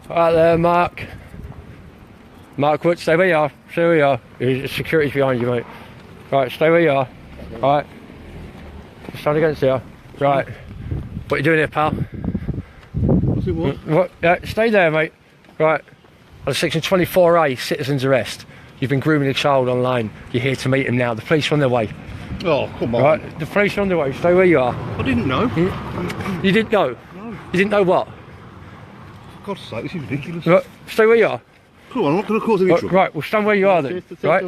Right there, Mark. Mark Wood, stay where you are. Stay where you are. Security's behind you, mate. Right, stay where you are. Right. Stand against there. Right. What are you doing here, pal? What's it what? Yeah, stay there, mate. Right. On section 24A, citizen's arrest. You've been grooming a child online. You're here to meet him now. The police are on their way. Oh, come on. Right. The police are on their way. Stay where you are. I didn't know. You didn't know? No. You didn't know what? For God's sake, this is ridiculous. Right. Stay where you are. Come on, I'm not going to cause any trouble. Right, well stand where you are then. Right?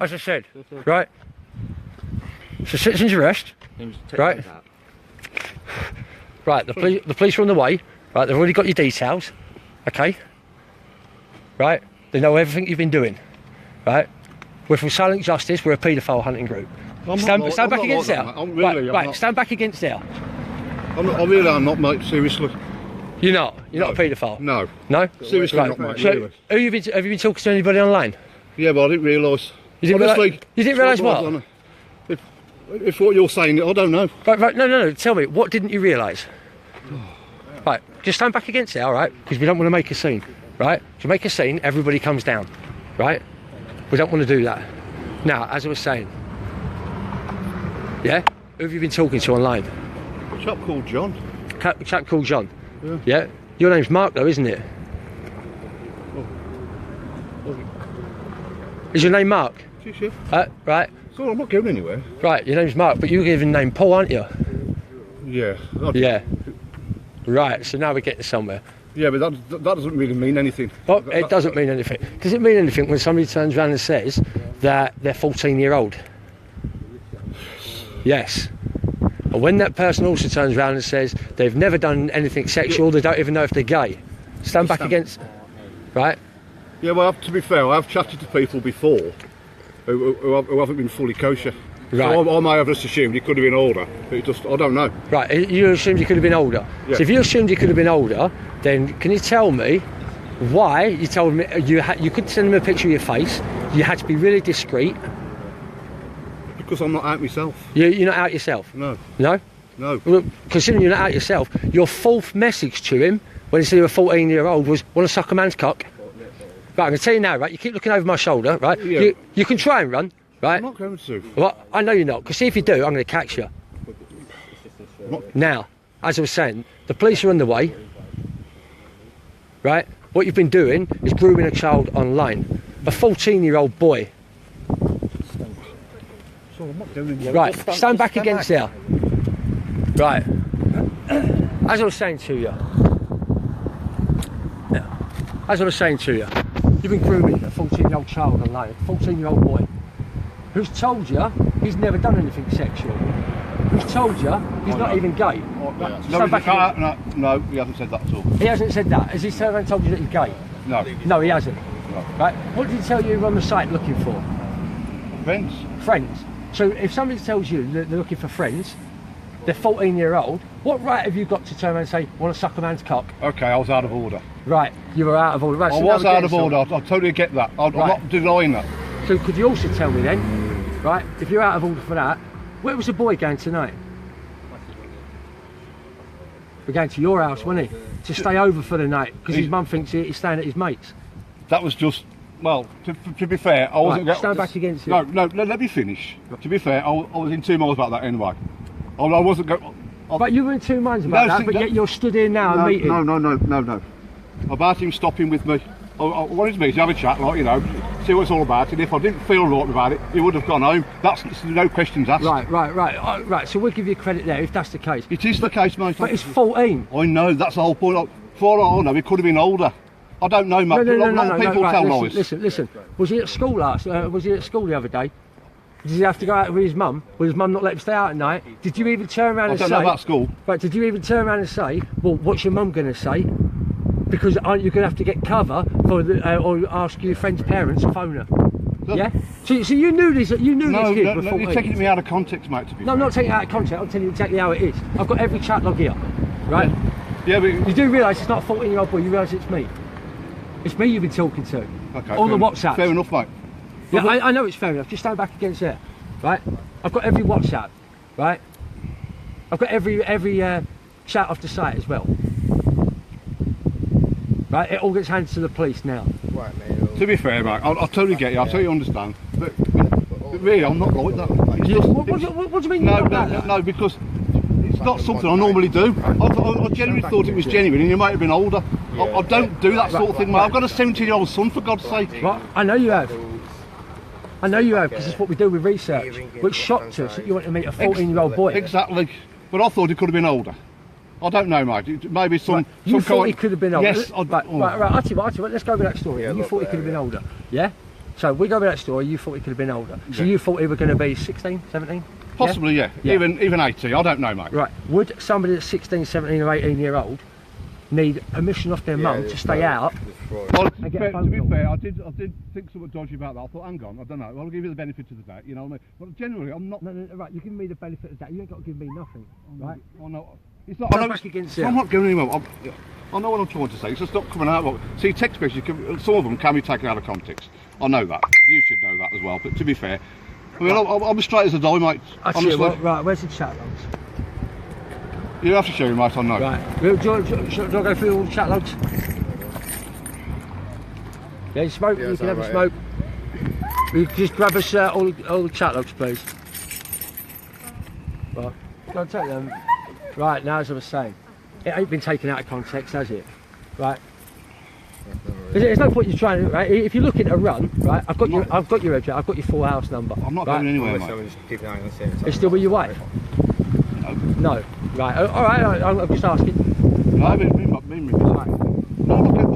As I said. Right. It's a citizen's arrest. Right. Right, the police are on the way. Right, they've already got your details. Okay. Right. They know everything you've been doing. Right. We're from Silent Justice. We're a paedophile hunting group. Stand back against there. Right, stand back against there. I really am not, mate. Seriously. You're not. You're not a paedophile. No. No. Seriously, right. not, mate. So, Really. have you been talking to anybody online? Yeah, but I didn't realise. You didn't realise what? If what you're saying, I don't know. Right. No. Tell me, what didn't you realise? Right. Just stand back against there, all right? Because we don't want to make a scene. Right. If you make a scene, everybody comes down. Right. We don't want to do that. Now, as I was saying. Yeah. Who have you been talking to online? A chap called John. A chap called John. Yeah. Yeah. Your name's Mark, though, isn't it? Is your name Mark? Yeah. Right. So I'm not going anywhere. Right. Your name's Mark, but you're given the name Paul, aren't you? Yeah. Yeah. Right. So now we're getting somewhere. Yeah, but that doesn't really mean anything. Well, it doesn't mean anything. Does it mean anything when somebody turns around and says that they're 14-year-old? Yes. And when that person also turns around and says they've never done anything sexual, they don't even know if they're gay. Stand back against... Right? Yeah, well, to be fair, I've chatted to people before who haven't been fully kosher. Right. So I may have just assumed he could have been older. But I don't know. Right, you assumed he could have been older. Yeah. So if you assumed he could have been older, then can you tell me why you told me you couldn't send him a picture of your face, you had to be really discreet? Because I'm not out myself. You're not out yourself? No. No? No. Well, considering you're not out yourself, your fourth message to him when he said you were 14-year-old was, want to suck a man's cock? Right, I'm going to tell you now, right, you keep looking over my shoulder, right? Yeah. You can try and run, right? I'm not going to. Well, I know you're not, because see if you do, I'm going to catch you. Now, as I was saying, the police are on the way, right? What you've been doing is grooming a child online. A 14-year-old boy. So I'm not doing anything. Right, stand back against there. Right. As I was saying to you, you've been grooming a 14-year-old child online, a 14-year-old boy, who's told you he's never done anything sexual, who's told you he's not even gay. No, he hasn't said that at all. He hasn't said that. Has he turned around and told you that he's gay? No. No, he hasn't. No. Right. What did he tell you on the site looking for? Friends. Friends. So if somebody tells you that they're looking for friends, they're 14-year-old, what right have you got to turn around and say, want to suck a man's cock? Okay, I was out of order. Right, you were out of order. Right, I was out of order. I totally get that. I'm not denying that. So could you also tell me then, right, if you're out of order for that, where was the boy going tonight? We're going to your house, wasn't he? To stay over for the night, because his mum thinks he's staying at his mate's. That was just, well, to be fair, I wasn't... Right, stand back against it. No, let me finish. To be fair, I was in two minds about that anyway. I wasn't going... But you were in two minds about that, but yet you're stood here now and meeting. No. About him stopping with me. I wanted me to have a chat, like, you know, see what it's all about, and if I didn't feel right about it, he would have gone home. That's no questions asked. Right, so we'll give you credit there if that's the case. It is the case, mate. But it's 14. I know, that's the whole point. For all I know, he could have been older. I don't know, mate. No, a lot of people tell lies. Listen. Was he at school the other day? Did he have to go out with his mum? Will his mum not let him stay out at night? Did you even turn around and say... I don't know about school. Right, did you even turn around and say, well, what's your mum going to say? Because aren't you going to have to get cover for or ask your friend's parents to phone her? Look, yeah? So you knew this kid before. No, you're taking me out of context, mate, to be fair. I'm not taking it out of context, I'm telling you exactly how it is. I've got every chat log here, right? Yeah, but... You do realise it's not a 14-year-old boy, you realise it's me. It's me you've been talking to. Okay. All the WhatsApp. Fair enough, mate. Yeah, I know it's fair enough, just stand back against there, right? I've got every WhatsApp, right? I've got every chat off the site as well. Right, it all gets handed to the police now. Right, mate. To be fair, mate, I totally get you. I totally understand. But really, I'm not like that. It's just, What do you mean? no, you're not no, like no, that? no, because it's not something I normally do. I genuinely thought it was genuine, and you might have been older. I don't do that sort of thing, mate. I've got a 17-year-old son, for God's sake. Right, I know you have. I know you have, because it's what we do with research. Which shocked us that you want to meet a 14-year-old boy. Exactly. But I thought he could have been older. I don't know, mate. Maybe some. You some thought kind... he could have been older? Yes. Right, I'll tell you what, let's go with that story. You thought he could have been older, yeah? So we go with that story, you thought he could have been older. So you thought he was going to be 16, 17? Possibly, yeah. Even 18, I don't know, mate. Right, would somebody that's 16, 17 or 18-year-old need permission off their mum to stay out? Well, and get a to phone be call? fair, I did think something dodgy about that. I thought, hang on, I don't know. I'll give you the benefit of the doubt, you know what I mean? But generally, I'm not. No, right, you're giving me the benefit of that. You ain't got to give me nothing, right? I know. It's not. Go back against it. I'm not going anywhere. I know what I'm trying to say. It's just not coming out. See, text messages, some of them can be taken out of context. I know that. You should know that as well. But to be fair, I mean, I'm as straight as a die, mate. Honestly. Right, where's the chat logs? You have to show me, mate. I know. Right, do I go through all the chat logs? Yeah, you smoke, you can have a smoke. You just grab us all the chat logs, please. Right, go and take them. Right, now as I was saying, it ain't been taken out of context, has it? Right. There's no point you trying to, right? If you're looking at a run, right? I've got your address, I've got your full house number. I'm not right? going anywhere, mate. It's still with your wife? No. Right. All right. I'm just asking. No, I mean, Right. no, I'm not getting.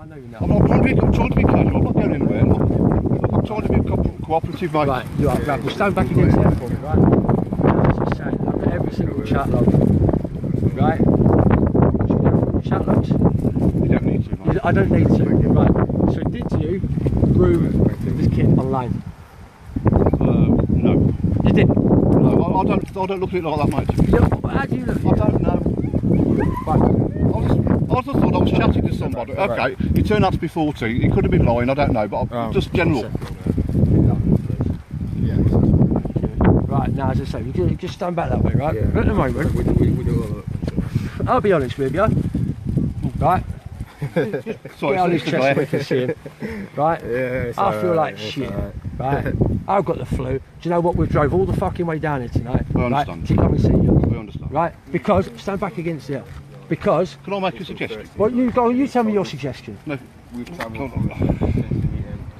I know you know. I'm trying to be casual. I'm not going anywhere. I'm trying to be cooperative, mate. Right. You are. Right. We'll stand back against the airport. Right. Now, as I say, look at every single chat log. Right. Should we go through the chat logs? You don't need to, mate. I don't need to. Right. So did you groom this kid online? No. You didn't. No, I don't look at it like that, mate. Yeah, how do you look? I don't know. Right. I just thought I was chatting to somebody. Okay, he turned out to be 14. He could have been lying. I don't know, but just general. Right. Now, as I say, you just stand back that way, right? Yeah. At the moment, I'll be honest with you. Right. Sorry, Get on his it's chest glare. quick and see him. Right? Yeah, I feel like shit. Right? I've got the flu. Do you know what? We've drove all the fucking way down here tonight. I right? understand. To come and see you. We understand. Right? Because, stand back against it. Because, Can I make a suggestion? well, you tell me your suggestion. No.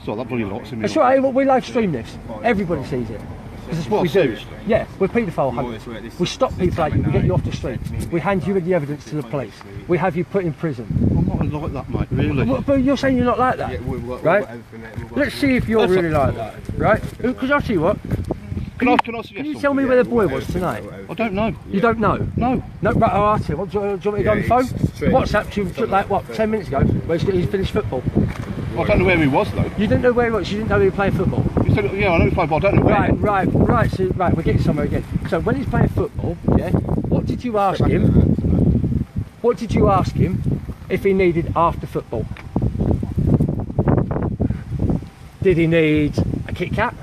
So that bloody lot's in me. That's right, we live stream this. Everybody sees it. This is what we do. seriously? Yeah, we're paedophile hunters. We stop people like you, we get you off the street. We hand you the evidence to the police. We have you put in prison. I'm not like that, mate. Really. But you're saying you're not like that, right? Let's see if you're really like that, right? Because I'll tell you what. Can I suggest Can you something? tell me where the boy was tonight? I don't know. You don't know? No. No, right, I'll ask you. What, do you want me to go on the phone? WhatsApp to you like, what, 10 minutes ago, where he's finished football. I don't know where he was though. You didn't know where he was, you didn't know he was playing football? He said, yeah, I know he played, but I don't know where. Right, so, right, we're getting somewhere again. So when he's playing football, yeah, what did you ask him? What did you ask him if he needed after football? Did he need a Kit Kat?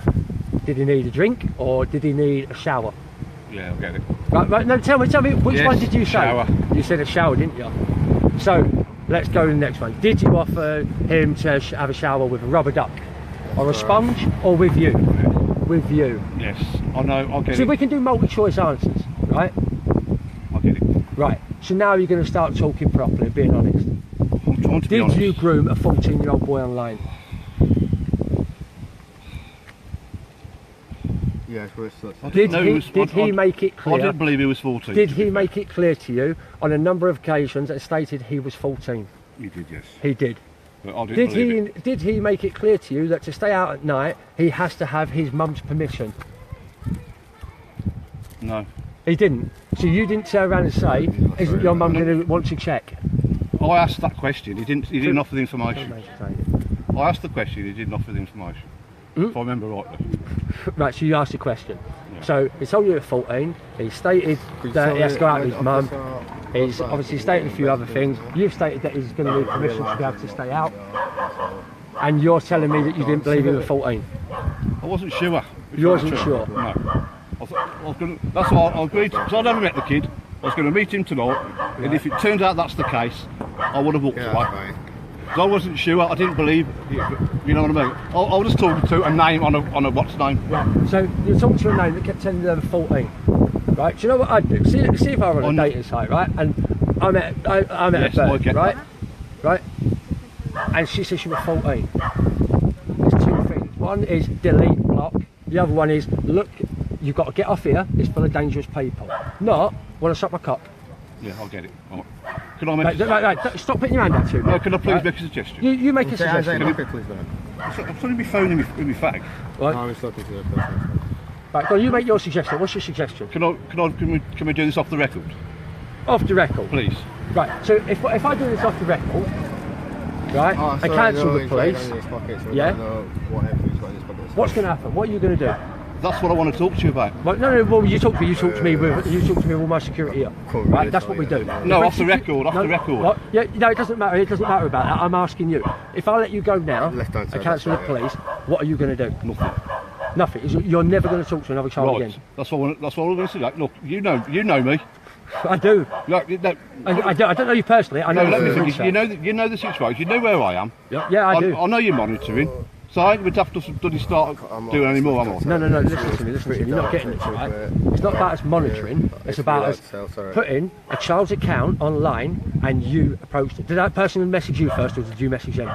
Did he need a drink? Or did he need a shower? Yeah, I get it. Right, no, tell me, which Yes, one did you say? shower. You said a shower, didn't you? So, let's go to the next one. Did you offer him to have a shower with a rubber duck? Or a sponge? Or with you? With you. Yes, I know, I get See, it. we can do multi-choice answers, right? I get it. Right, so now you're going to start talking properly and being honest. I'm trying to be Did honest. you groom a 14-year-old boy online? Yeah, for a such. I didn't know Did he make it I clear? didn't believe he was 14. Did he make it clear to you on a number of occasions that stated he was 14? He did, yes. He did. But I didn't believe it. Did he make it clear to you that to stay out at night he has to have his mum's permission? No. He didn't. So you didn't turn around and say, "Isn't your mum going to want to check?" I asked that question. He didn't offer the information. I asked the question. He didn't offer the information. If I remember rightly. Right. So you asked a question. Yeah. So he told you at 14. He stated that he has to go out with his mum. He's obviously stated a few other things. You've stated that he's going to need permission to be able to stay out. And you're telling me that you didn't believe he was 14. I wasn't sure. You wasn't sure? No. I was going to, that's why I agreed, because I'd never met the kid. I was going to meet him tonight, and if it turns out that's the case, I would have walked away. 'Cause I wasn't sure. I didn't believe. You know what I mean? I was just talking to a name on a what's name. Right. So you're talking to a name that kept telling you they were 14. Right. Do you know what I'd do? See if I were on a dating site, right? And I met Yes, a I bird, get right? that. Right. And she said she was 14. There's two things. One is delete, block. The other one is look. You've got to get off here. It's full of dangerous people. Not want to suck my cock. Yeah, I'll get it. Can I make? Right, stop putting your hand out to me. No, can I please Right. make a suggestion? You make a Say hands suggestion. out in please, then. I'm trying to be phoning with my fag. Right. No, I'm just talking to the person. Right, go on, you make your suggestion. What's your suggestion? Can we do this off the record, Off the record. please? Right, so if I do this off the record, right, Oh, and sorry, cancel no, the he's police, got it in his pocket, so I yeah? don't know whatever he's got in his pocket. what's going to happen? What are you going to do? That's what I want to talk to you about. Well, no, well, you talk to me with all my security here. Cool, Right, really that's what we do. sorry, No, If off the record, off no, the record. What? Yeah, no, it doesn't matter. It doesn't matter about that. I'm asking you. If I let you go now Left-hand and side, cancel the that's right, police, what are you going to do? Nothing. Nothing. You're never going to talk to another child Right. again. That's what I'm going to say. Look, you know me. I do. Look, no, I don't know you personally. I know no, let me you think. from You know the situation. You know where I am. Yeah, I do. I know you're monitoring. So I would have to bloody start doing any more, am I? No, listen to me. You're not getting it right. It's not about us monitoring. It's about us putting a child's account online and you approached it. Did that person message you first or did you message them?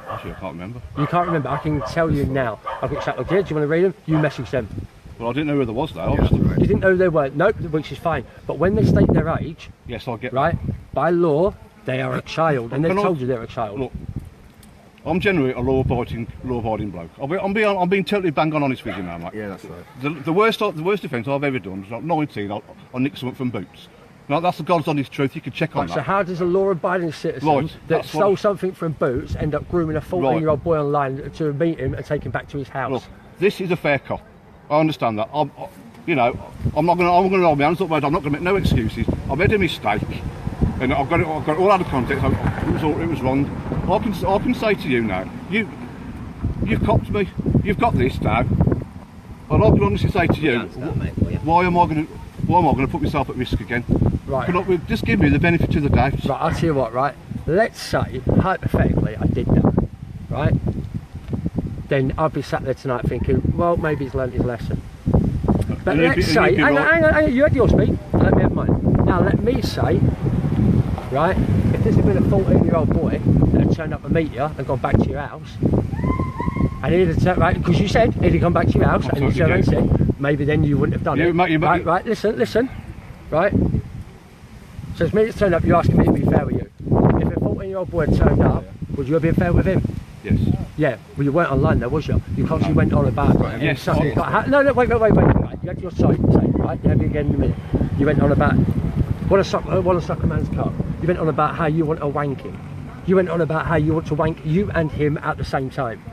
Actually, I can't remember. You can't remember. I can tell you now. I've got chat logs here. Do you want to read them? You message them. Well, I didn't know who there was though. Yeah, Obviously. right. You didn't know they were. Nope, which is fine. But when they state their age, Yes, I get. right, by law, they are a child, and they've Can I- told you they're a child. Look, I'm generally a law-abiding bloke. I'm being totally bang on honest with you now, mate. Yeah, that's right. The worst offence I've ever done was at 19. I nicked something from Boots. Now that's the God's honest truth. You can check on Right, so that. how does a law-abiding citizen Right, that that's what- stole something from Boots end up grooming a 14-year-old boy online to meet him and take him back to his house? Look, this is a fair cop. I understand that. I'm not going to hold my hands up, mate. I'm not going to make no excuses. I've made a mistake, and I've got it all out of context. It was wrong. I can say to you now, you've copped me. You've got this now, and I can honestly say to you, why am I going to put myself at risk again? Right. Just give me the benefit of the doubt. Right, I'll tell you what, right? Let's say, hypothetically, I did that, right? Then I'd be sat there tonight thinking, well, maybe he's learnt his lesson. But And let's say, hang on, you had your speak, let me have mine. Now let me say, right, if this had been a 14-year-old boy that had turned up to meet you and gone back to your house, and he'd have turned, right, because you said he'd have gone back to your house, and you turned around and said, maybe then you wouldn't have done it. Right, listen, right? So it's me that's turned up, you're asking me to be fair with you. If a 14-year-old boy had turned up, would you have been fair with him? Yes. Yeah, well you weren't online though, was you? You constantly went on about Yes, something yes. no, wait, right, you had your side, right? You have it again in a minute. You went on about want to suck a man's cock. You went on about how you want to wank him. You went on about how you want to wank you and him at the same time.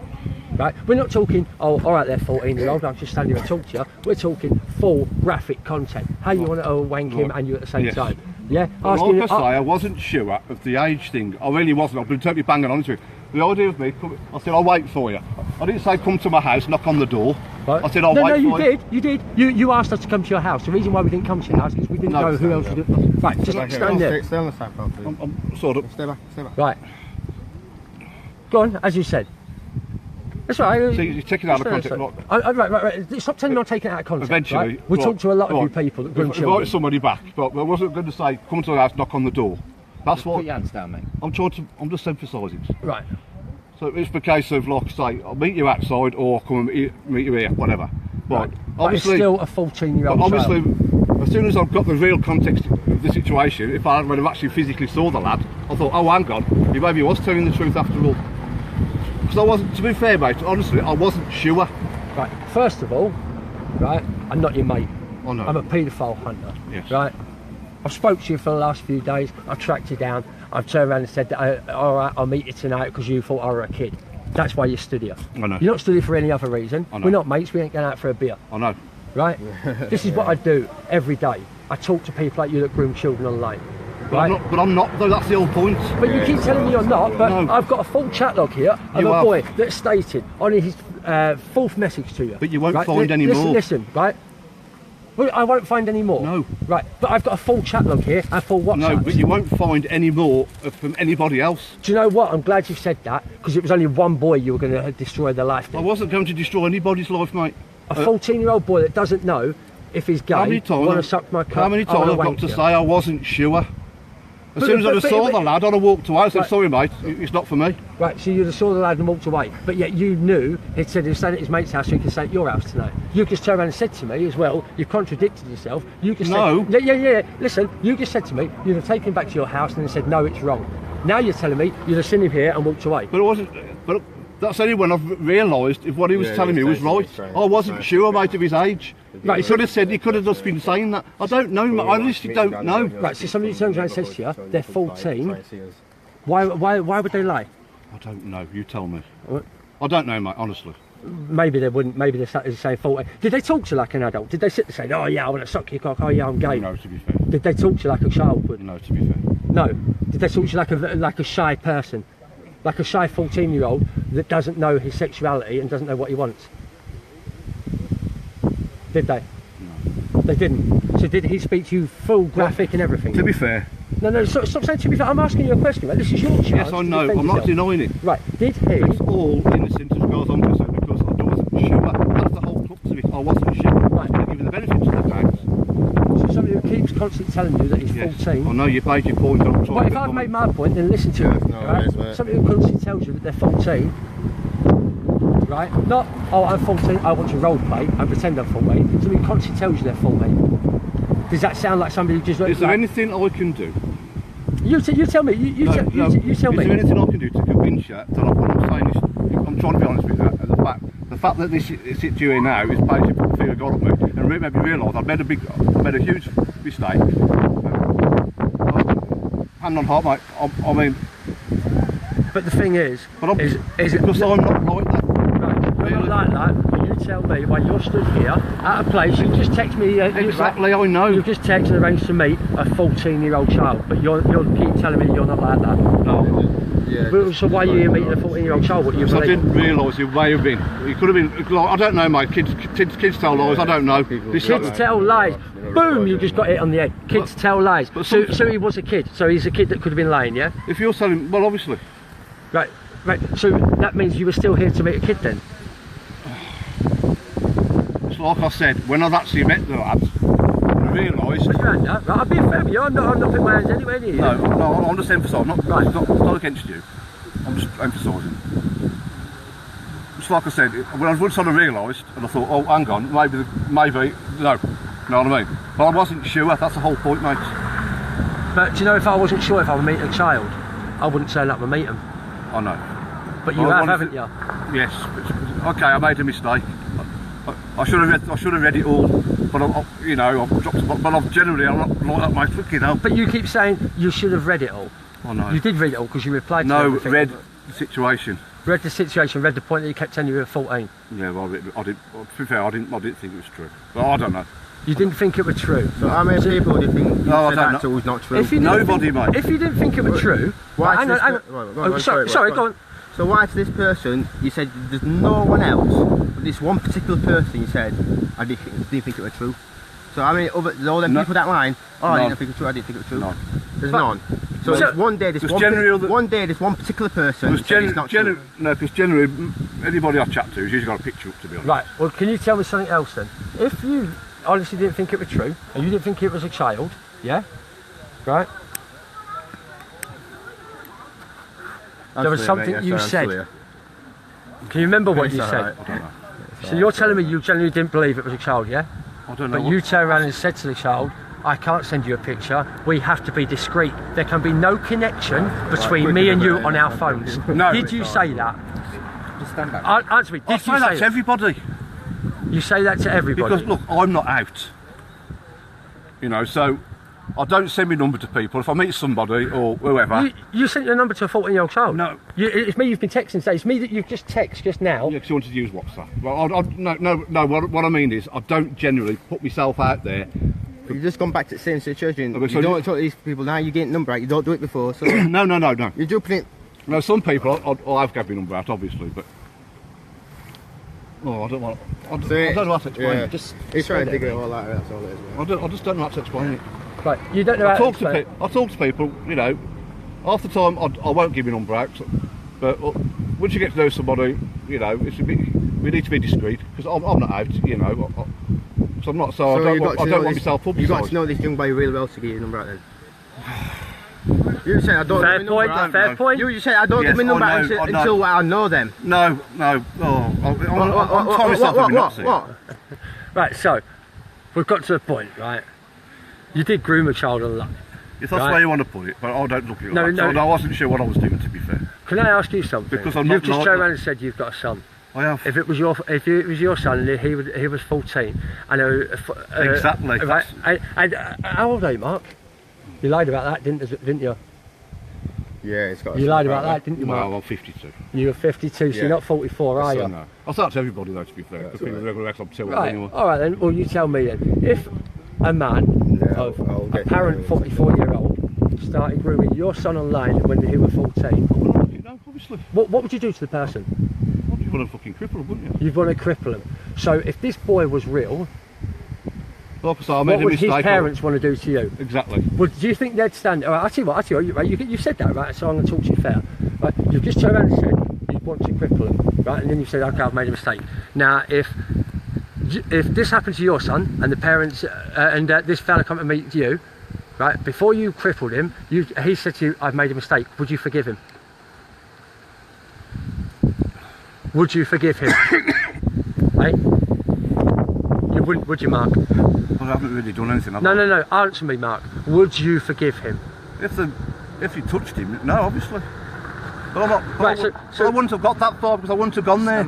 Right? We're not talking, oh, all right there, 14-year-old, I'll just stand here and talk to you. We're talking full graphic content. How you want to wank him and you at the same Yes. time. Yeah? Like I say, I wasn't sure of the age thing. I really wasn't. I've been totally banging on to it. The idea of me, I said, I'll wait for you. I didn't say come to my house, knock on the door. Right. I said, I'll wait for you. You did. You asked us to come to your house. The reason why we didn't come to your house is we didn't know who else would do. Right, just stand there. Stay on the side, pal, please. I'm sort of. Stay back. Right. Go on, as you said. That's right. See, you're taking it out of context. Right. Stop telling me I'm taking it out of context. Eventually. Right? We talk to a lot of you people that groom Invite children. somebody back, but I wasn't going to say, come to the house, knock on the door. That's what. Put your hands down, mate. I'm just emphasising. Right. So it's the case of, like I say, I'll meet you outside or come and meet you here, whatever. But But it's obviously, still a 14-year-old obviously, child. as soon as I've got the real context of the situation, if I would have actually physically saw the lad, I thought, oh, hang on, he maybe was telling the truth after all. Because I wasn't, to be fair, mate, honestly, I wasn't sure. Right. First of all, right, I'm not your mate. Oh, no. I'm a paedophile hunter. Yes. Right. I've spoke to you for the last few days. I've tracked you down. I've turned around and said that, all right, I'll meet you tonight because you thought I were a kid. That's why you stood here. I know. You're not stood here for any other reason. I know. We're not mates. We ain't going out for a beer. I know. Right? This is what I do every day. I talk to people like you that groom children online. Right? But I'm not, though, that's the whole point. But you keep telling me you're not, but No. I've got a full chat log here of You a have. boy that stated on his fourth message to you. But you won't right? find any more. Listen, right? Well, I won't find any more. No. Right, but I've got a full chat log here and full WhatsApp. No, but you won't find any more from anybody else. Do you know what? I'm glad you've said that, because it was only one boy you were going to destroy their life. I wasn't going to destroy anybody's life, mate. A 14-year-old boy that doesn't know if he's gay, How many times? want to suck my cock. How many times I've got to say I wasn't sure? As soon as I saw the lad, I'd have walked away. I said, sorry, mate, it's not for me. Right, so you'd have saw the lad and walked away, but yet you knew he'd said he was staying at his mate's house, so he could stay at your house tonight. You just turned around and said to me as well, you've contradicted yourself. You just said, yeah. Listen, you just said to me, you'd have taken him back to your house and then said, no, it's wrong. Now you're telling me you'd have seen him here and walked away. But it wasn't. But that's only when I've realised if what he was telling me was right. I wasn't sure, mate, of his age. Right, he could have said, he could have just been saying that. I don't know, mate. I literally don't know. Right, so somebody turns around and says to you, they're 14. Why would they lie? I don't know. You tell me. What? I don't know, mate. Honestly. Maybe they wouldn't. Maybe they're saying 14. Did they talk to you like an adult? Did they sit there and say, oh yeah, I want to suck your cock. Oh yeah, I'm gay. No, to be fair. Did they talk to you like a child would? No, to be fair. No. Did they talk to you like a shy person, like a shy 14-year-old that doesn't know his sexuality and doesn't know what he wants? Did they? No. They didn't. So did he speak to you full graphic and everything? To be fair. No, stop saying to be fair. I'm asking you a question, mate. This is your chance. Yes, I know. I'm not denying it. Right. Did he? It's all innocent as far as I'm concerned because I wasn't sure. That's the whole crux of it. I wasn't sure. Right. I give you the benefits of the doubt. So somebody who keeps constantly telling you that he's 14. I know you made your point. Well, if I've made my point, then listen to it. no, Right? it is, mate. Somebody who constantly tells you that they're 14. Right? Not, oh, I'm 14, I want to role play and pretend I'm 14. Somebody constantly tells you they're 14. Does that sound like somebody who just... Is there anything I can do? You tell me. You tell me. Is there anything I can do to convince you that what I'm saying is... I'm trying to be honest with you. The fact that this is doing now is basically put the fear of God on me and made me realise I've made a huge mistake. Hand on heart, mate. I mean... But the thing is... Because I'm not like that. Right, you're not like that. You tell me while you're stood here at a place, you just text me... Exactly, I know. You just text and arranged to meet a 14-year-old child, but you keep telling me you're not like that. No. Yeah. Well, so why are you meeting a 14-year-old child? What do you I believe? didn't realise it may have been. It could have been. I don't know, mate. Kids tell lies. I don't know. Kids tell lies. Boom! You just got it on the head. Kids tell lies. So he was a kid. So he's a kid that could have been lying, yeah? If you're telling, well, obviously. Right. So that means you were still here to meet a kid then? It's like I said, when I've actually met the lads, I realised. Right, I'm being fair with you. I'm not putting my hands anywhere near you. No, I'm just emphasising. Not against you. I'm just emphasising. It's like I said, when I was sort of realised, and I thought, oh, hang on, maybe, no. You know what I mean? But I wasn't sure. That's the whole point, mate. But do you know, if I wasn't sure if I would meet a child, I wouldn't turn up and meet him. I know. But you haven't you? Yes. Okay, I made a mistake. I should have read it all, but I'm generally not like that, mate. Fucking hell. But you keep saying you should have read it all. I know. You did read it all because you replied to no, everything. read the situation. Read the situation, read the point that you kept telling you were 14. Yeah, well, I didn't. To be fair, I didn't think it was true. But I don't know. You didn't think it was true. So how many people do you think you No, I said don't that know. was not true? If you Nobody, mate. If you didn't think it was true, Why hang to on. this Sorry, go on. So why to this person, you said there's no one else, but this one particular person you said, I didn't think it was true. So how many other, there's all them people that line, oh I didn't think it was true, I didn't think it was true. No. There's none. So it's one day this one particular person said it's not true. No, because generally anybody I chat to has usually got a picture up, to be honest. Right, well can you tell me something else then? If you honestly didn't think it was true, and you didn't think it was a child, yeah? Right? There was something you said. Can you remember what you said? I don't know. So you're telling me you genuinely didn't believe it was a child, yeah? I don't know. But you turned around and said to the child, I can't send you a picture, we have to be discreet. There can be no connection between me and you on our phones. No. Did you say that? Just stand back. Answer me, I did you say that say to that? everybody. You say that to everybody? Because look, I'm not out. You know, so I don't send my number to people. If I meet somebody or whoever. You sent your number to a 14-year-old child? No. It's me you've been texting today. It's me that you've just texted just now. Yeah, because you wanted to use WhatsApp. Well, no. What I mean is, I don't generally put myself out there. You've just gone back to the same situation. Okay, so you don't talk to these people now. You get number out. You don't do it before. So No. you're jumping it. No, some people, I've got my number out, obviously, but Oh, I don't want. I don't See, know how to explain yeah. it. Just He's trying to explain dig it. it all out. That's all it is. Man. I just don't know how to explain it. Right, you don't know how to explain it. I talk to people. You know, half the time I won't give my number out, but once you get to know somebody, you know, it's a bit. We need to be discreet because I'm not out. You know, so I'm not. So I don't want myself publicised. You got to know this young boy real well to get your number out then. You say I don't Fair give my point, number out. fair point. You say I don't Yes, give my number I out know, until I know them. No. Oh, I'm trying myself to be nuts here. What? Right, so we've got to the point, right? You did groom a child a lot. If that's the way you want to put it, but I don't look at it No, like that. no. So I wasn't sure what I was doing, to be fair. Can I ask you something? Because I'm not You've just like turned that. around and said you've got a son. I have. If it was your son and he was 14, I know. Exactly. Right. And how old are you, Mark? You lied about that, didn't you? Yeah, it's got. You lied about that, didn't you, Mark? No, I'm 52. You were 52, so Yeah. you're not 44, are So you? no. I start to everybody though, to be fair. Because people reckon I'm too old Right. anymore. All right then. Well, you tell me then. If a man Yeah, of I'll a get parent you. 44-year-old started grooming your son online when he was 14, You know, obviously. what would you do to the person? You'd want to fucking cripple them, wouldn't you? You'd want to cripple him. So if this boy was real, Like I say, I made what a would his mistake. parents want to do to you? Exactly. Well, do you think they'd stand? All right, I tell you what, right, you said that, right? So I'm going to talk to you fair. Right, you've just turned around and said you want to cripple him, right? And then you said, okay, I've made a mistake. Now, if this happened to your son and the parents this fella come to meet you, right? Before you crippled him, he said to you, I've made a mistake. Would you forgive him? Would you forgive him? Hey? You wouldn't, would you, Mark? Well, I haven't really done anything. No. Answer me, Mark. Would you forgive him? If you touched him, no, obviously. But I'm not. But Right, I wouldn't have got that far because I wouldn't have gone there.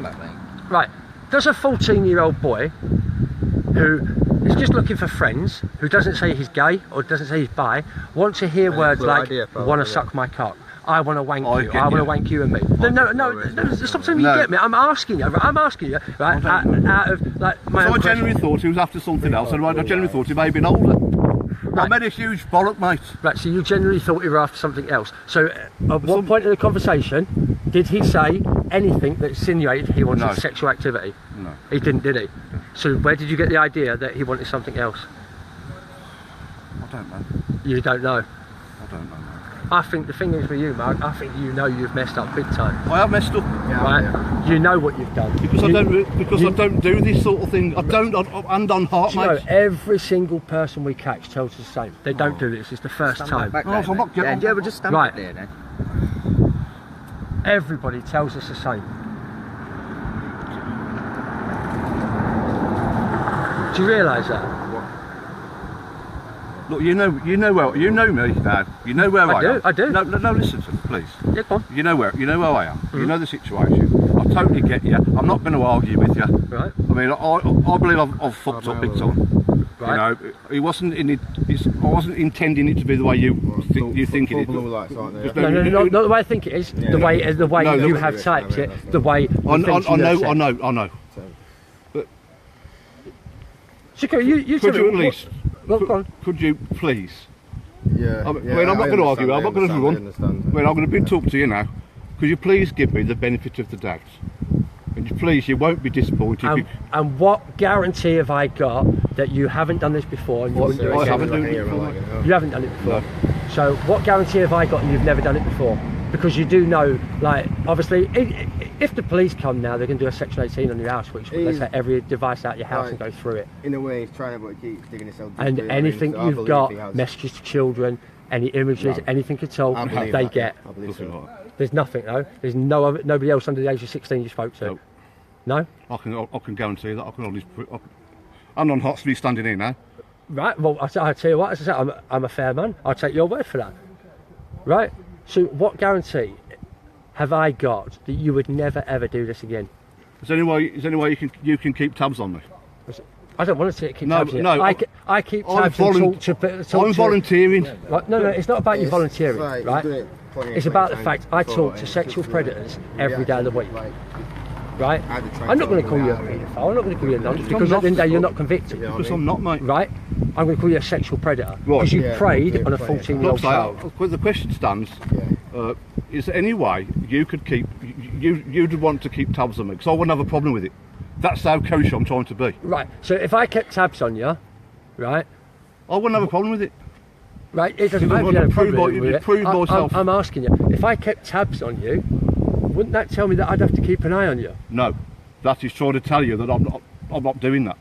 Right. Does a 14-year-old boy who is just looking for friends, who doesn't say he's gay or doesn't say he's bi, want to hear words good like, idea, probably, want to yeah. suck my cock? I want to wank I you. get I want to you. wank you and me. No, stop saying you No. get me. I'm asking you, right? Out of like my So I own genuinely question. thought he was after something else, and I genuinely thought he may have been older. I made a huge bollock, mate. Right, so you generally thought you were after something else. So at what point in the conversation did he say anything that insinuated he wanted No. sexual activity? No. He didn't, did he? So where did you get the idea that he wanted something else? I don't know. You don't know. I don't know. Mate. I think the thing is with you, Mark, I think you know you've messed up big time, I have messed up right? You know what you've done. because I don't do this sort of thing. I don't. And on heart, Do you know, mate. every single person we catch tells us the same. They don't do this. It's the first time. Oh, so I'm not getting. Yeah, but just stand Right. back there then. Everybody tells us the same. Do you realise that? Look, you know me now. You know where I am. I do. No, listen to me, please. Yeah, go on. You know where I am. You know the situation. I totally get you. I'm not going to argue with you. Right. I mean, I believe I've fucked up big time. Right. You know, it wasn't in it. I wasn't intending it to be the way you think it is. Blue lights, aren't they? Just No, not the way I think it is. Yeah. The way No, you look, have typed it. The way I I know. So, you Could tell you me, at least? Well, go on. Could you please? Yeah. I mean, I'm not going to argue. I'm not going to run. I mean, I'm going to be talking to you now. Could you please give me the benefit of the doubt? And please, you won't be disappointed. And what guarantee have I got that you haven't done this before and you wouldn't do it I again? haven't done it before. You haven't done it before. No. So what guarantee have I got and you've never done it before? Because you do know, like, obviously, if the police come now, they're going to do a Section 18 on your house, which they take every device out of your house and go through it. In a way, he's trying to, but he keeps digging himself deeper. And anything so I you've believe got, he has. messages to children, any images, No. anything at all, I believe they that, get. I believe Nothing so. like that. There's nothing, though. There's nobody else under the age of 16 you spoke to. Nope. No? I can guarantee that. I can always. I'm on hot street standing here now. Right, well, I'll tell you what, as I said, I'm a fair man. I'll take your word for that. Right? So what guarantee have I got that you would never ever do this again? Is there any way you can keep tabs on me? I don't want to keep No, tabs on no, you. I keep tabs and I'm volunteering. Right, no, it's not about you volunteering, Right, right? he's done it 20, It's about the 20 fact I times talk to before, sexual and predators yeah, every day of the week, like, right? I had to try I'm not going to and call you a tell them paedophile, I'm not going to call you a nonce, I'm because not. at the end of the day you're not convicted, Yeah. Because I'm not, mate. right? I'm going to call you a sexual predator, Right. because you Yeah, preyed yeah, on a yeah. 14-year-old child. Well, the question stands. Yeah. Is there any way you could keep? You'd want to keep tabs on me because I wouldn't have a problem with it. That's how kosher I'm trying to be. Right. So if I kept tabs on you, right? I wouldn't have a problem with it. Right. It doesn't matter if you had a problem with it. I'm asking you. If I kept tabs on you, wouldn't that tell me that I'd have to keep an eye on you? No, that is trying to tell you that I'm not doing that.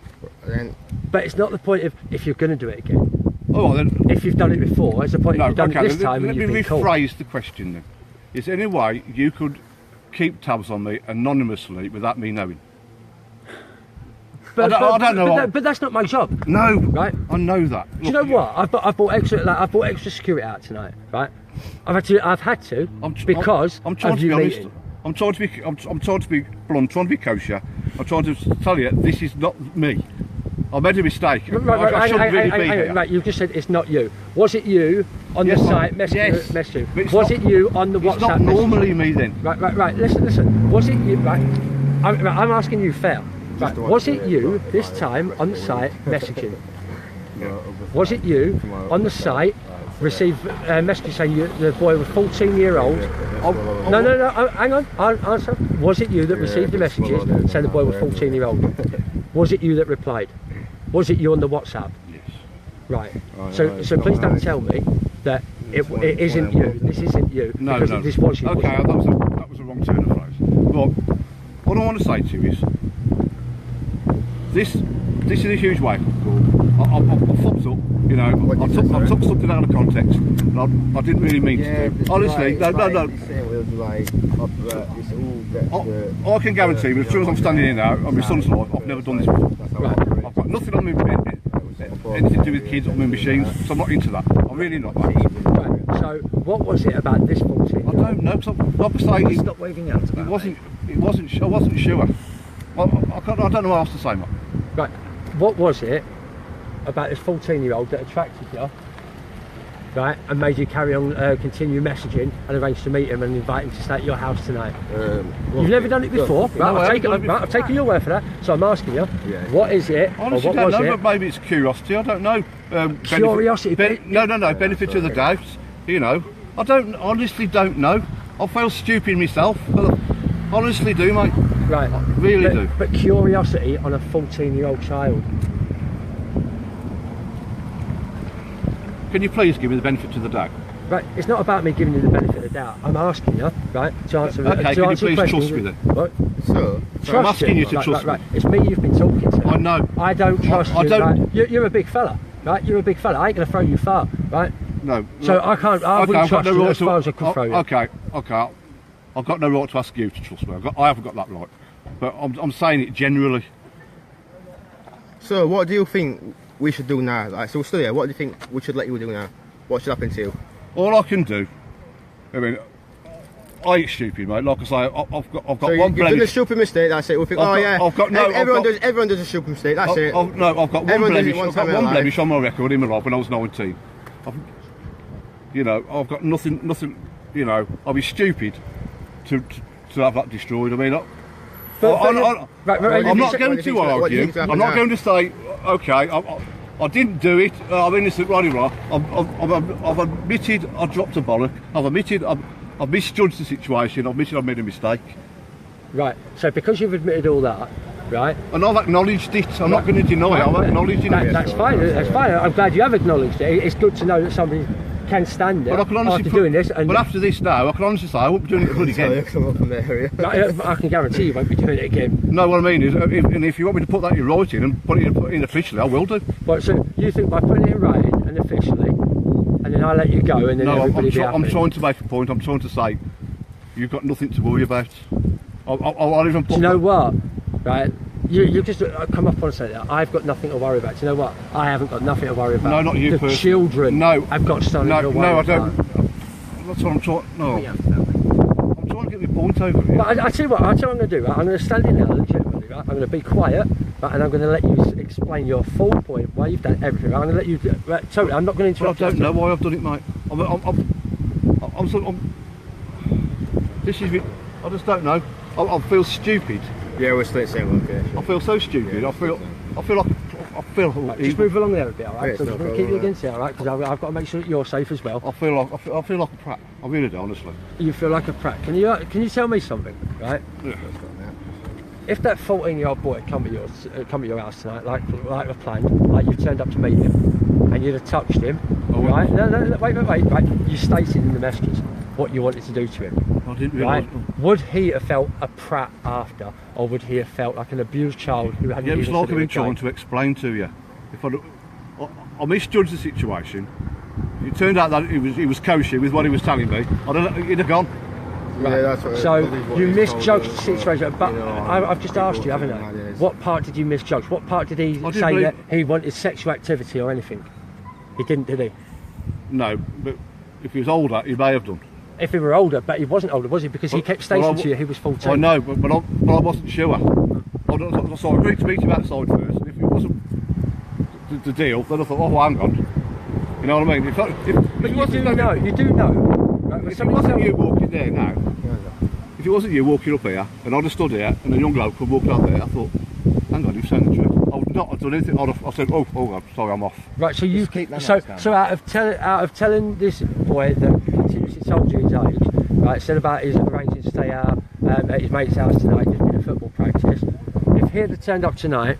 But it's not the point of if you're going to do it again. Oh, well, then. If you've done it before, it's the point No, if you've done okay, it this time let and me you've been caught. rephrase the question then. Is there any way you could keep tabs on me anonymously without me knowing? I don't know. But that's not my job. No, right? I know that. Do you know what? I've bought extra security out tonight, right? I've had to because I'm trying of to you be honest. meeting. I'm trying to be blunt, trying to be kosher. I'm trying to tell you this is not me. I made a mistake. I shouldn't really be here. Right, you just said it's not you. Was it you on the site messaging? Was it you on the WhatsApp? It's not normally me then. Right. Listen. Was it you? Right. I'm asking you fair. Right. Was it you this time on the site messaging? Was it you on the site received messages saying the boy was 14-year-old? No. Hang on. I'll answer. Was it you that received the messages saying the boy was 14-year-old? Was it you that replied? Was it you on the WhatsApp? Yes. Right. So please don't tell me that it isn't you. This isn't you. No. This was you. Okay, that was a wrong turn of phrase. But what I want to say to you is, this is a huge wake-up call. I fucked up, you know. I took something out of context, and I didn't really mean to do. Honestly, no. I can guarantee you, as soon as I'm standing here now, on my son's life, I've never done this before. Right. I've got nothing on me, anything to do with kids or my machines, so I'm not into that. I'm really not. Right. So what was it about this 14? I don't know. Like I say, Stop waving out. I wasn't sure. I don't know what else to say, mate. Right. What was it about this 14-year-old that attracted you, right, and made you carry on, continue messaging and arrange to meet him and invite him to stay at your house tonight? You've never done it before, right? I've taken your word for that, so I'm asking you, what is it? Honestly, don't know, but maybe it's curiosity. I don't know. Curiosity? No. Benefit of the doubt. You know, honestly don't know. I feel stupid myself. Honestly do, mate. Right. I really do. But curiosity on a 14-year-old child. Can you please give me the benefit of the doubt? Right, it's not about me giving you the benefit of the doubt. I'm asking you, right, to answer. Okay, to can answer you please questions. trust me then? What? So I'm asking you to trust me. Right. It's me you've been talking to. I know. I don't trust I you. don't. Right? You're a big fella, right? You're a big fella. I ain't gonna throw you far, right? No. So I can't. I wouldn't trust you as far as I could throw you. Okay. I've got no right to ask you to trust me. I haven't got that right. But I'm saying it generally. So what do you think we should do now? Like, so we're still here. What do you think we should let you do now? What should happen to you? All I can do, I mean, I ain't stupid, mate. Like I say, I've got so one you've blemish. done a stupid mistake. That's it. We think, everyone does a stupid mistake. That's it. I've got one blemish on my record in my life when I was 19. I've got nothing. You know, I'll be stupid to have that destroyed. I mean, I'm not going to argue. I'm not going to say, okay, I didn't do it. I'm innocent, right? I've admitted I dropped a bollock. I've admitted I've misjudged the situation. I've admitted I've made a mistake. Right. So because you've admitted all that, right? And I've acknowledged it. I'm not going to deny it. I'm acknowledging it. That's fine. That's fine. I'm glad you have acknowledged it. It's good to know that somebody can stand it after doing this. But after this now, I can honestly say I won't be doing it again. I can guarantee you won't be doing it again. No, what I mean is, if you want me to put that in writing and put it in officially, I will do. But so you think by putting it in writing and officially, and then I let you go, and then everybody be happy? I'm trying to make a point. I'm trying to say you've got nothing to worry about. I'll even put. Do you know what? Right. You just come up and say that I've got nothing to worry about. Do you know what? I haven't got nothing to worry about. No, not you. The children. I've got something to worry about. No, I don't. That's what I'm trying. No, I'm trying to get my point over here. But I tell you what I'm going to do. Right? I'm going to stand in there legitimately. Right? I'm going to be quiet, right? And I'm going to let you explain your full point. Why you've done everything. Right? I'm going to let you. Right, totally. I'm not going to interrupt. I don't know why I've done it, mate. This is. I just don't know. I feel stupid. Yeah, we're still saying okay. I feel so stupid. I feel Right, just move along there a bit, alright? So I'm going to keep you against it, alright? Because I've got to make sure that you're safe as well. I feel like a prat. I really do, honestly. You feel like a prat. Can you tell me something, right? Yeah. if that 14-year-old boy come to your house tonight, like we planned, like you've turned up to meet him, and you'd have touched him, right? No, wait, right? You stated in the messages what you wanted to do to him. I didn't realise. Right? Would he have felt a prat after, or would he have felt like an abused child who hadn't? Yeah, it was even like said I've been it trying was to explain to you. If I misjudged the situation. It turned out that he was kosher with what he was telling me. I don't know, he'd have gone. Right. Yeah, that's what So you misjudged misjudged the situation, but I've just asked you, haven't I? What part did you misjudge? What part did he say that he wanted sexual activity or anything? He didn't, did he? No, but if he was older, he may have done. If he were older, but he wasn't older, was he? Because he kept stating to you he was 14. I know, but I wasn't sure. So I agreed to meet him outside first, and if it wasn't the deal, then I thought, oh, hang on. You know what I mean? But you do know. Right, if it wasn't you walking there now, if it wasn't you walking up here, and I'd have stood here, and a young bloke could walk out there, I thought, hang on, you've said the truth. I would not have done anything. I said, oh God, sorry, I'm off. Right, so you so out of telling this boy that continuously told you his age, right, said about his arranging to stay out at his mate's house tonight, just been a football practice. If he had turned up tonight,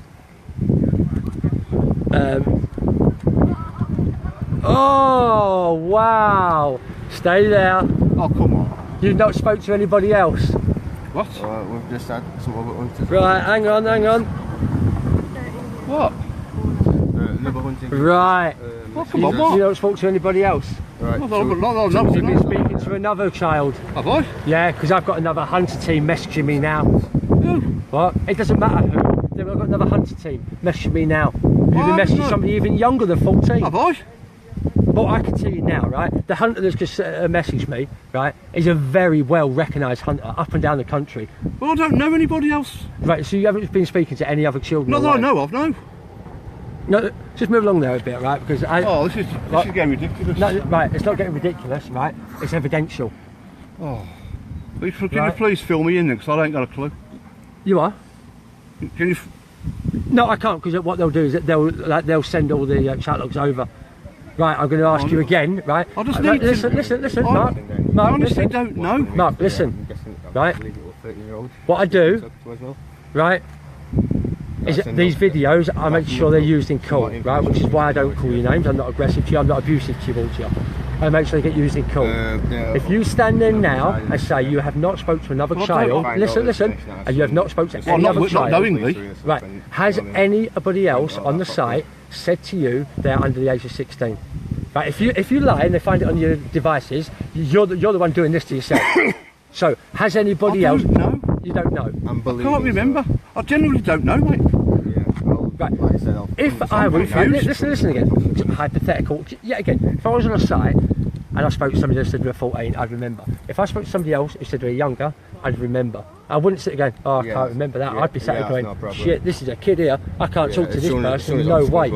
oh wow, stay there. Oh, come on. You've not spoke to anybody else. What? We've just had some other hunters. Right, hang on. What? Another hunting. Right. Oh, come on, what? You don't spoke to anybody else. Right. No, You've been speaking to another child. Have I? Yeah, because I've got another hunter team messaging me now. Who? What? It doesn't matter who. I've got another hunter team messaging me now. You've been messaging somebody even younger than 14. Have I? Well, I can tell you now, right? The hunter that's just messaged me, right, is a very well recognised hunter up and down the country. Well, I don't know anybody else. Right, so you haven't been speaking to any other children? Not that I know of, no. No, just move along there a bit, right? Because this is getting ridiculous. No, right, it's not getting ridiculous, right? It's evidential. Oh. Can you please fill me in then, because I ain't got a clue. You are? Can you... No, I can't, because what they'll do is that they'll send all the chat logs over. Right, I'm going to ask you again, right? I just need listen, Mark. I honestly don't know. Mark, listen, right? What I do, right, is that these videos, I make sure they're used in court, right? Which is why I don't call you names. I'm not aggressive to you, I'm not abusive towards you. I make sure they get used in court. If you stand there now and say you have not spoke to another child, listen, and you have not spoke to any other child, not knowingly. Right, has anybody else on the site said to you they're under the age of 16? Right, if you lie and they find it on your devices, you're the one doing this to yourself. So, has anybody else? No. You don't know? I can't remember. I genuinely don't know, mate. Right. If I were, listen again, hypothetical, yet again, if I was on a site and I spoke to somebody that said they're 14, I'd remember. If I spoke to somebody else who said they're younger, I'd remember. I wouldn't sit there going, oh, I can't remember that. I'd be sat there going, shit, this is a kid here, I can't talk to this person, no way.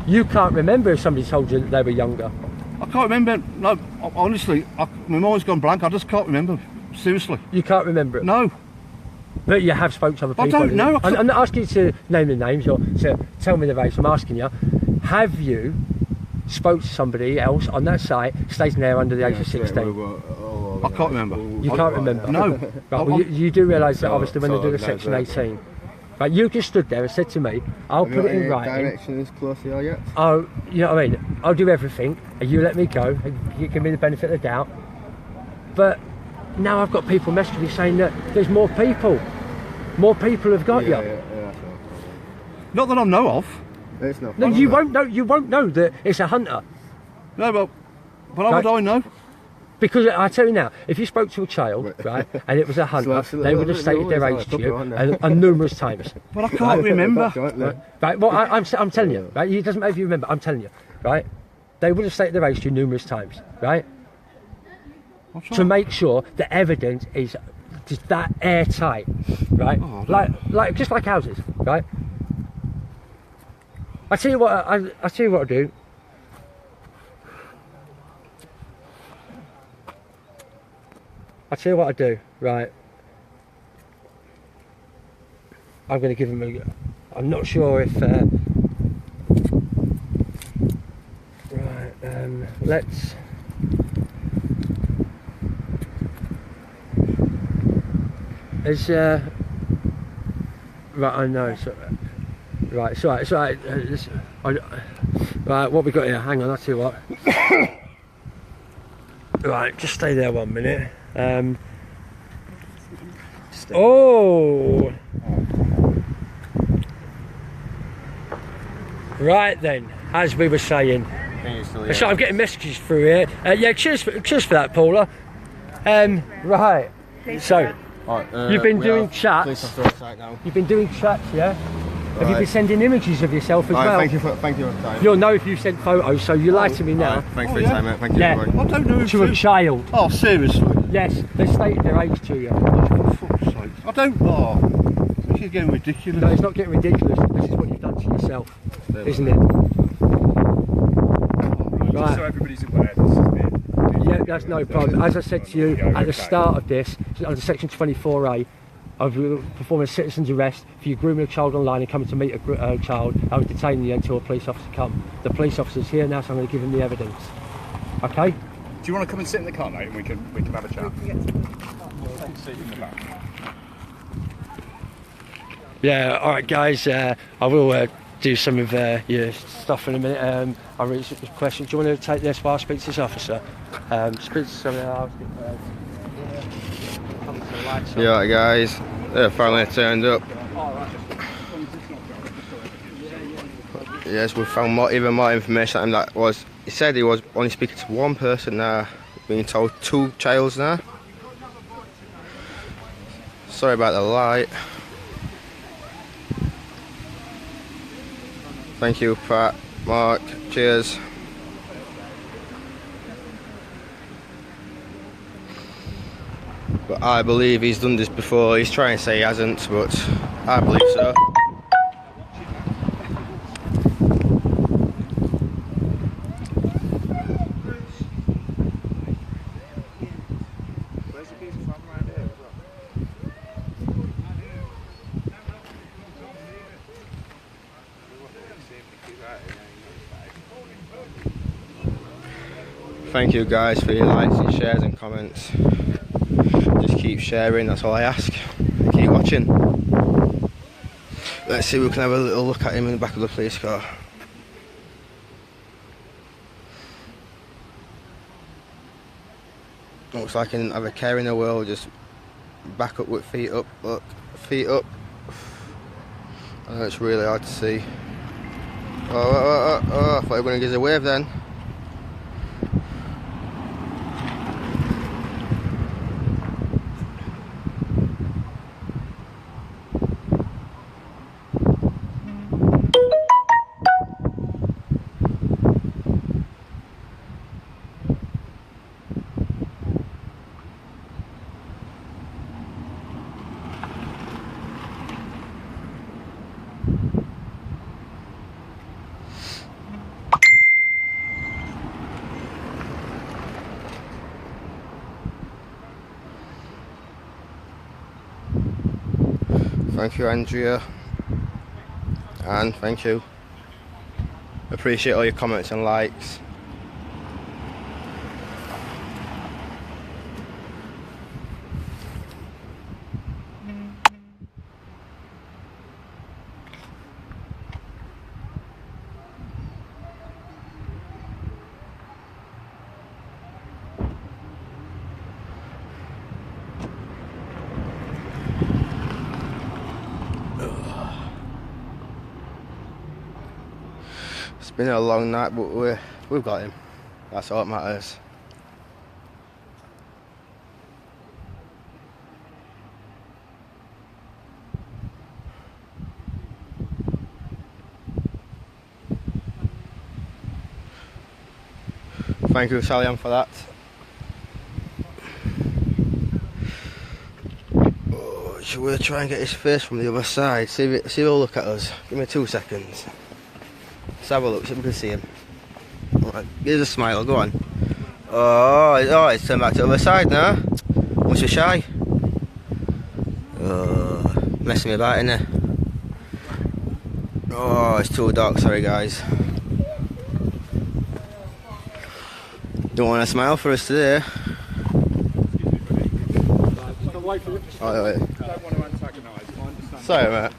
You can't remember if somebody told you that they were younger. I can't remember. No, honestly, my mind's gone blank. I just can't remember. Seriously. You can't remember it? No. But you have spoken to other people. I don't know. I'm not asking you to name the names or to tell me the race. I'm asking you, have you spoke to somebody else on that site stating they're under the age of 16? I can't remember. You can't remember? No. Right, well, you do realise that obviously when they do the section 18, right, you just stood there and said to me, I'll put it in writing. Direction as close here yet? Oh, you know what I mean? I'll do everything and you let me go and you give me the benefit of the doubt. But now I've got people messaging me saying that there's more people. More people have got you. Yeah, not that I know of. It's not. No, you won't know. You won't know that it's a hunter. No, but how would I know? Because I tell you now, if you spoke to a child, right, and it was a hunter, they would have stated their age to you and numerous times. But I can't remember. Right. Well, I'm telling you, right. It doesn't matter if you remember. I'm telling you, right. They would have stated their age to you numerous times, right. To make sure the evidence is just that airtight, right? Oh, like just like houses, right? I tell you what, I tell you what I do. I tell you what I do, right? I'm going to give him a. I'm not sure if. Right. Let's. Is Right, I know. So, right, it's alright, it's alright. Right, what we got here? Hang on, I'll tell you what. Right, just stay there 1 minute. Oh! Right then, as we were saying. So I'm getting messages through here. Yeah, cheers for that, Paula. Right, so you've been doing chats. You've been doing chats, yeah? Have you been sending images of yourself as well? Thank you for your time. You'll know if you sent photos, so you lie to me now. Thanks for your time, mate. Thank you. Yeah. I don't know. To a child. Oh, seriously? Yes, they stated their age to you. Oh, for fuck's sake. I don't. Oh, this is getting ridiculous. No, it's not getting ridiculous. This is what you've done to yourself, isn't it? Just so everybody's aware, this is me. Yeah, that's no problem. As I said to you at the start of this, under section 24A, of performing a citizen's arrest for you grooming a child online and coming to meet a child, I was detaining you until a police officer come. The police officer's here now, so I'm going to give him the evidence. Okay? Do you want to come and sit in the car, mate, and we can have a chat? Sit in the back. Yeah, alright guys, I will do some of your stuff in a minute. I'll read some questions. Do you want to take this while I speak to this officer? Speak to someone else. Yeah, guys, they finally turned up. Yes, we found even more information on that. He said he was only speaking to one person now, being told 2 childs now. Sorry about the light. Thank you, Pat, Mark, cheers. But I believe he's done this before. He's trying to say he hasn't, but I believe so. Thank you guys for your likes and shares and comments. Just keep sharing, that's all I ask. Keep watching. Let's see if we can have a little look at him in the back of the police car. Looks like he didn't have a care in the world, just back up with feet up, look, feet up. It's really hard to see. Oh, I thought he was going to give us a wave then. Thank you, Andrea, and thank you. Appreciate all your comments and likes. It's been a long night, but we've got him. That's all that matters. Thank you, Sally-Ann, for that. Oh, should we try and get his face from the other side? See if he'll look at us. Give me 2 seconds. Let's have a look, see if we can see him. Right, here's a smile, go on. Oh, it's turned back to the other side now. Must be shy. Oh, messing me about, innit? Oh, it's too dark, sorry guys. Don't want to smile for us today. Wait. I don't want to antagonise. Sorry, mate.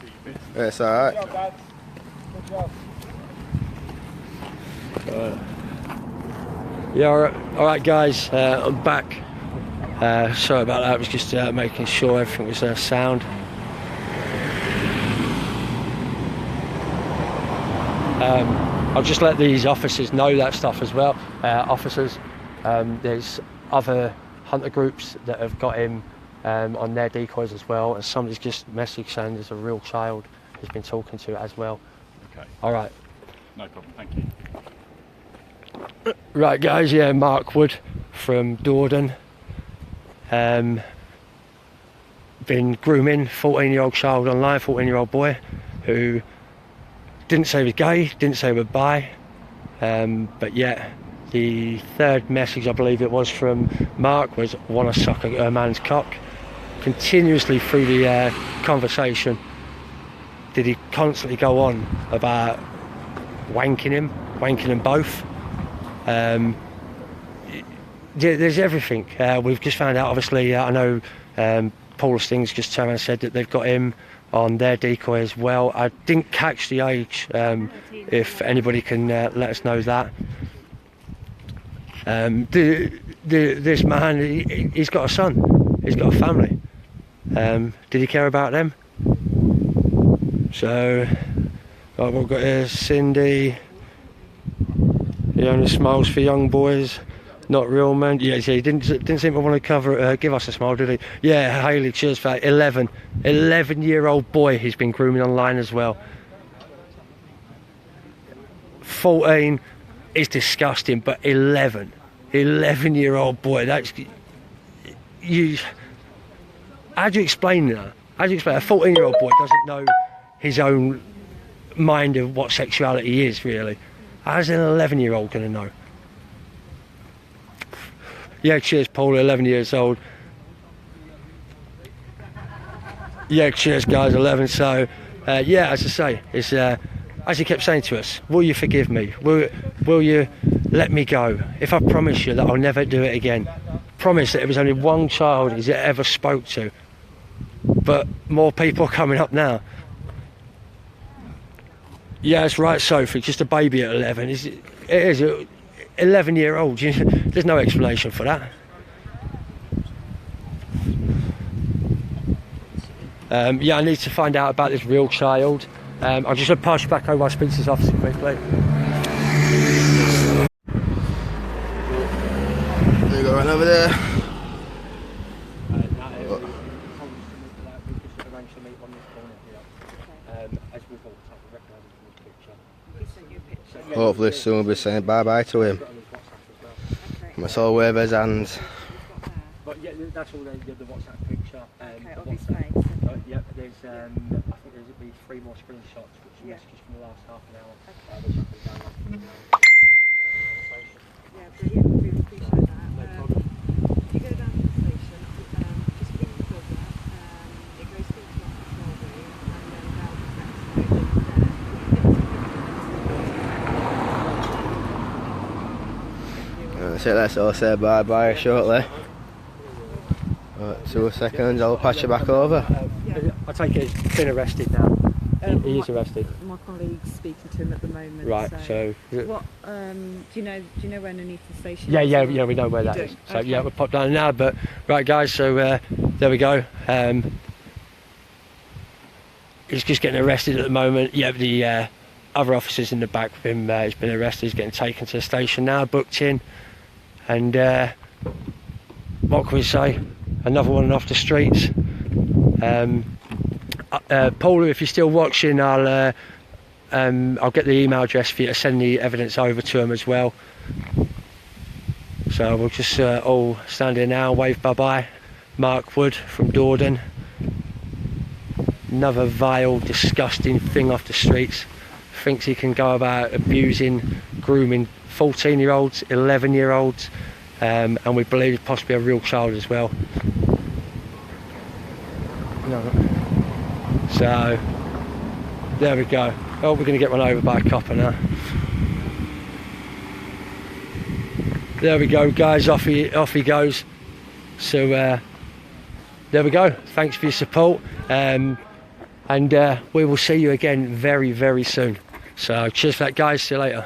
It's alright. Yeah, alright guys, I'm back. Sorry about that, I was just making sure everything was sound. I'll just let these officers know that stuff as well. Officers, there's other hunter groups that have got him on their decoys as well, and somebody's just messaged saying there's a real child he's been talking to as well. Okay. Alright. No problem, thank you. Right guys, yeah, Mark Wood from Dordon. Been grooming 14-year-old child online, 14-year-old boy who didn't say he was gay, didn't say he was bi, but yet the third message I believe it was from Mark was "wanna suck a man's cock." Continuously through the conversation did he constantly go on about wanking them both. There's everything. We've just found out, obviously, I know Paul Sting's just turned around and said that they've got him on their decoy as well. I didn't catch the age, if anybody can let us know that. This man, he's got a son, he's got a family. Did he care about them? So, we've got here Cindy. He only smiles for young boys, not real men. Yeah, he didn't seem to want to give us a smile, did he? Yeah, Hayley, cheers for that. 11-year-old boy he's been grooming online as well. 14 is disgusting, but 11-year-old boy, that's... How do you explain that? How do you explain a 14-year-old boy doesn't know his own mind of what sexuality is, really? How's an 11-year-old going to know? Yeah, cheers, Paul, 11 years old. Yeah, cheers, guys, 11. So, yeah, as I say, it's as he kept saying to us, will you forgive me? Will you let me go? If I promise you that I'll never do it again. Promise that it was only one child he's ever spoke to. But more people are coming up now. Yeah, that's right, Sophie, just a baby at 11. It is 11-year-old. There's no explanation for that. Yeah, I need to find out about this real child. I'm just going to pass you back over. I'll speak to this officer quickly. There you go, right over there. Hopefully soon we'll be saying bye-bye to him. That's all wave his hands. But yeah, that's all the WhatsApp picture. Okay, of his face. Yep, there's I think there's be 3 more screenshots, which are messages from the last half an hour. Okay. Yeah, brilliant. We really appreciate that. If you go down to the station, just ring the buzzer. It goes through to our control room, and then they'll just let us know that Let's all say bye-bye shortly. Right, 2 seconds, I'll pass you back over. I take it he's been arrested now. He is arrested. My colleague's speaking to him at the moment. Right, so what? Do you know where underneath the station? yeah, is? we know where that is. So Okay. yeah, we'll pop down now. But right, guys, so there we go. He's just getting arrested at the moment. Yeah, the other officers in the back with him. He's been arrested. He's getting taken to the station now, booked in, and what can we say? Another one off the streets. Paul, if you're still watching, I'll get the email address for you to send the evidence over to him as well. So we'll just all stand here now, wave bye-bye. Mark Wood from Dordon. Another vile, disgusting thing off the streets. Thinks he can go about abusing, grooming 14-year-olds, 11-year-olds, and we believe it's possibly a real child as well. No. So there we go. Oh, we're going to get run over by a copper now. There we go, guys. Off he goes. So there we go. Thanks for your support. and we will see you again very, very soon. So cheers for that, guys. See you later.